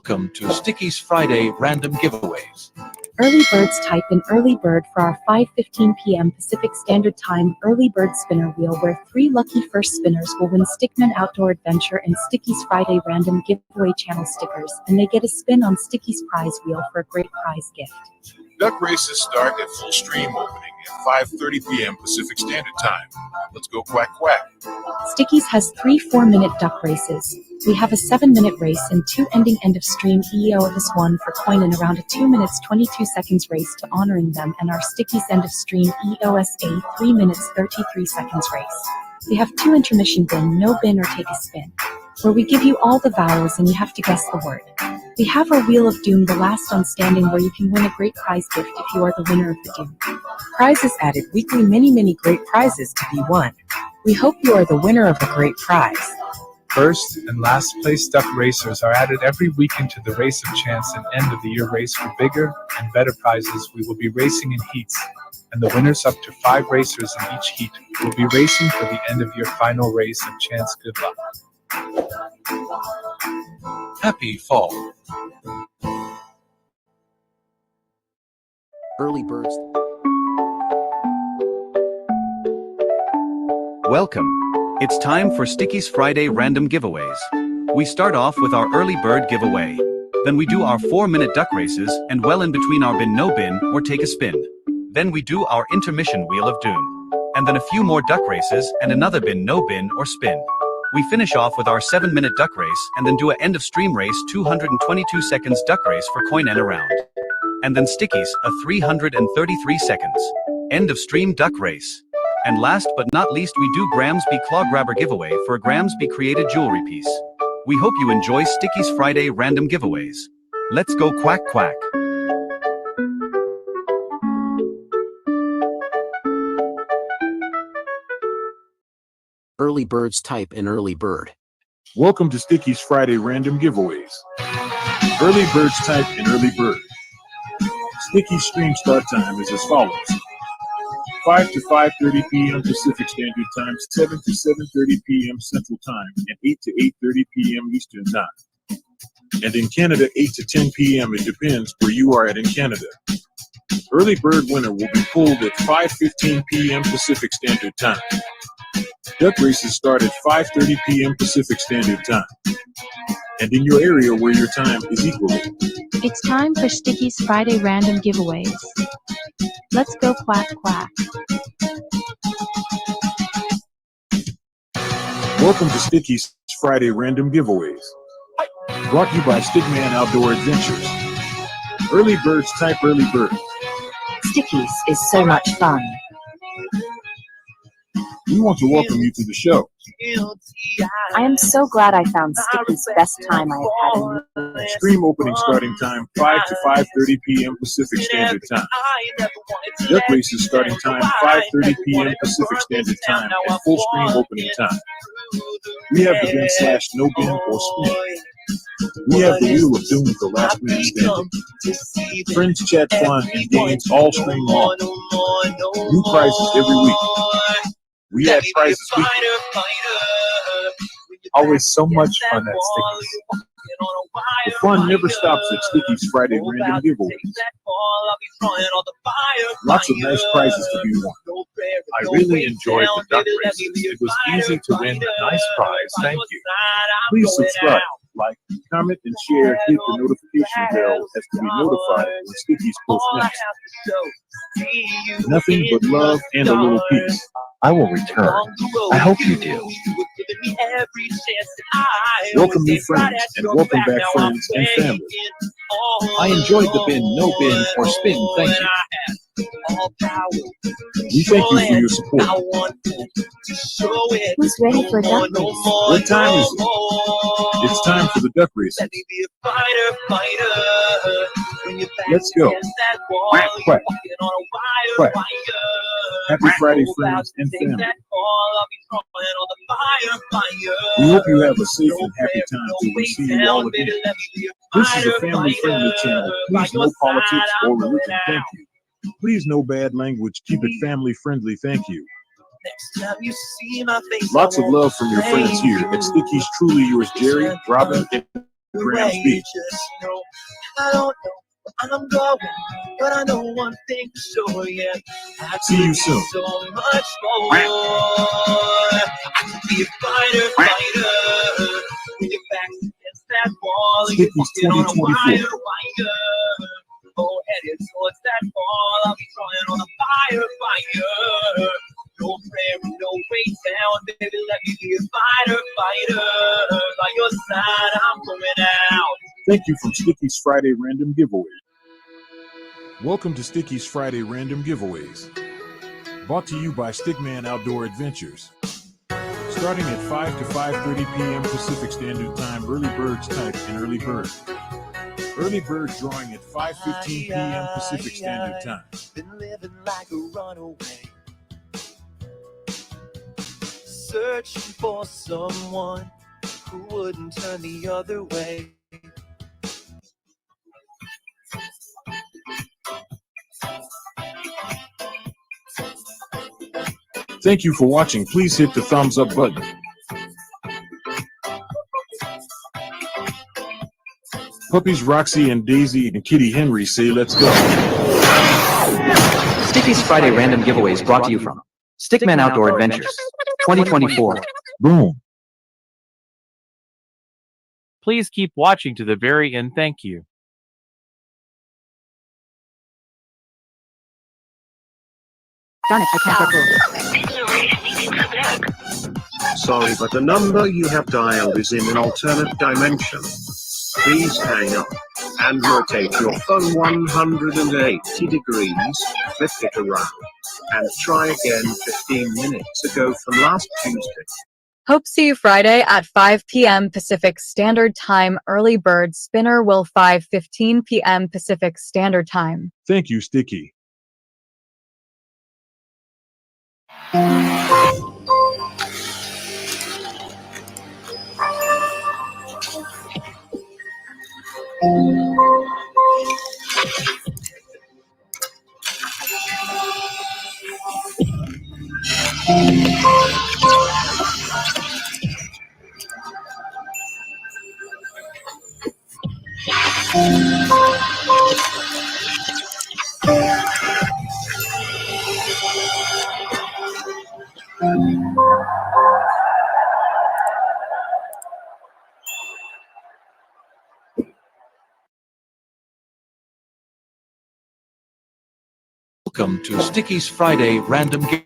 Welcome to Sticky's Friday Random Giveaways. Earlybird's type in Earlybird for our 5:15 p.m. Pacific Standard Time Earlybird spinner wheel, where 3 lucky first spinners will win Stickman Outdoor Adventure and Sticky's Friday Random Giveaway channel stickers, and they get a spin on Sticky's prize wheel for a great prize gift. Duck races start at full stream opening at 5:30 p.m. Pacific Standard Time. Let's go quack quack. Sticky's has 3 4-minute duck races. We have a 7-minute race and 2 ending end of stream EOS1 for coin and around a 2 minutes 22 seconds race to honoring them, and our Sticky's end of stream EOSA 3 minutes 33 seconds race. We have 2 intermission bin, no bin or take a spin, where we give you all the vowels and you have to guess the word. We have our Wheel of Doom, the last on standing, where you can win a great prize gift if you are the winner of the Doom. Prizes added weekly, many great prizes to be won. We hope you are the winner of a great prize. First and last place duck racers are added every week into the Race of Chance and end of the year race for bigger and better prizes. We will be racing in heats, and the winners, up to 5 racers in each heat, will be racing for the end of your final Race of Chance. Good luck. Happy fall. Earlybirds. Welcome. It's time for Sticky's Friday Random Giveaways. We start off with our Earlybird giveaway. Then we do our 4-minute duck races, and well in between our bin no bin or take a spin. Then we do our intermission Wheel of Doom. And then a few more duck races and another bin no bin or spin. We finish off with our 7-minute duck race and then do a end of stream race 222 seconds duck race for coin and around. And then Sticky's a 333 seconds. End of stream duck race. And last but not least, we do Gramsby Claw Grabber giveaway for a Gramsby created jewelry piece. We hope you enjoy Sticky's Friday Random Giveaways. Let's go quack quack. Earlybirds type in Earlybird. Welcome to Sticky's Friday Random Giveaways. Earlybirds type in Earlybird. Sticky's stream start time is as follows: 5 to 5:30 p.m. Pacific Standard Time, 7 to 7:30 p.m. Central Time, and 8 to 8:30 p.m. Eastern Time. And in Canada, 8 to 10 p.m. It depends where you are at in Canada. Early Bird winner will be pulled at 5:15 p.m. Pacific Standard Time. Duck races start at 5:30 p.m. Pacific Standard Time. And in your area where your time is equal. It's time for Sticky's Friday Random Giveaways. Let's go quack quack. Welcome to Sticky's Friday Random Giveaways. Brought to you by Stickman Outdoor Adventures. Early Birds type Early Bird. Sticky's is so much fun. We want to welcome you to the show. I am so glad I found Sticky's best time I have had in Stream opening starting time 5 to 5:30 p.m. Pacific Standard Time. Duck races starting time 5:30 p.m. Pacific Standard Time and full stream opening time. We have the bin / no bin or spin. We have the Wheel of Doom for last minute standing. Friends, chat, fun, and games all stream long. New prizes every week. We add prizes weekly. Always so much fun at Sticky's. The fun never stops at Sticky's Friday Random Giveaways. Lots of nice prizes to be won. I really enjoyed the duck races. It was easy to win a nice prize. Thank you. Please subscribe, like, comment, and share. Hit the notification bell as to be notified when Sticky's post next. Nothing but love and a little peace. I will return. I hope you do. Welcome new friends and welcome back friends and family. I enjoyed the bin, no bin, or spin. Thank you. We thank you for your support. Who's ready for duck race? What time is it? It's time for the duck race. Let's go. Quack, quack. Quack. Happy Friday, friends and family. We hope you have a safe and happy time till we see you all again. This is a family-friendly channel. Please no politics or religion. Thank you. Please no bad language. Keep it family-friendly. Thank you. Lots of love from your friends here at Sticky's. Truly yours, Jerry, Robin, and Grams Beach. I don't know where I'm going, but I know one thing for sure, yeah. I See you soon. so much more. I could be a fighter, with your back against that wall, and you're Stickies on a 2024. wire. Oh, headed towards that ball, I'll be trying on a fire. No prayer and no way down, baby, let me be a fighter. By your side, I'm going out. Thank you from Sticky's Friday Random Giveaway. Welcome to Sticky's Friday Random Giveaways. Brought to you by Stickman Outdoor Adventures. Starting at 5 to 5:30 p.m. Pacific Standard Time, Early Birds type in Early Bird. Early Bird drawing at 5:15 p.m. Pacific Standard Time. Been living like a runaway, searching for someone who wouldn't turn the other way. Thank you for watching. Please hit the thumbs up button. Puppies Roxy and Daisy and Kitty Henry say let's go. Sticky's Friday Random Giveaways brought to you from Stickman Outdoor Adventures 2024. Boom. Please keep watching to the very end. Thank you. Darn it, I can't record. Sorry, but the number you have dialed is in an alternate dimension. Please hang up and rotate your phone 180 degrees, flip it around, and try again 15 minutes ago from last Tuesday. Hope see you Friday at 5 p.m. Pacific Standard Time. Early Bird Spinner will 5:15 p.m. Pacific Standard Time. Thank you, Sticky. Welcome to Sticky's Friday Random Giveaway.